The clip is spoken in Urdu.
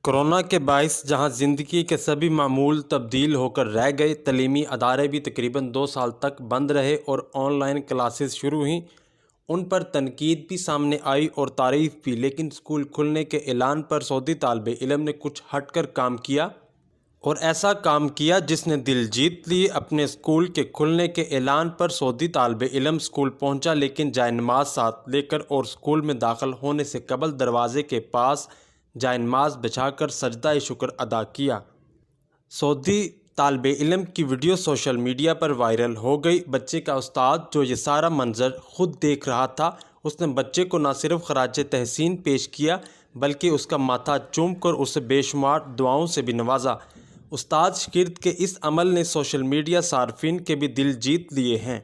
کورونا کے باعث جہاں زندگی کے سبھی معمول تبدیل ہو کر رہ گئے، تعلیمی ادارے بھی تقریباً 2 سال تک بند رہے اور آن لائن کلاسز شروع ہوئیں۔ ان پر تنقید بھی سامنے آئی اور تعریف بھی، لیکن اسکول کھلنے کے اعلان پر سعودی طالب علم نے کچھ ہٹ کر کام کیا اور ایسا کام کیا جس نے دل جیت لی۔ اپنے اسکول کے کھلنے کے اعلان پر سعودی طالب علم اسکول پہنچا، لیکن جائے نماز ساتھ لے کر اور اسکول میں داخل ہونے سے قبل دروازے کے پاس جائے نماز بچھا کر سجدہ شکر ادا کیا۔ سعودی طالب علم کی ویڈیو سوشل میڈیا پر وائرل ہو گئی۔ بچے کا استاد جو یہ سارا منظر خود دیکھ رہا تھا، اس نے بچے کو نہ صرف خراج تحسین پیش کیا بلکہ اس کا ماتھا چوم کر اسے بے شمار دعاؤں سے بھی نوازا۔ استاد شاگرد کے اس عمل نے سوشل میڈیا صارفین کے بھی دل جیت لیے ہیں۔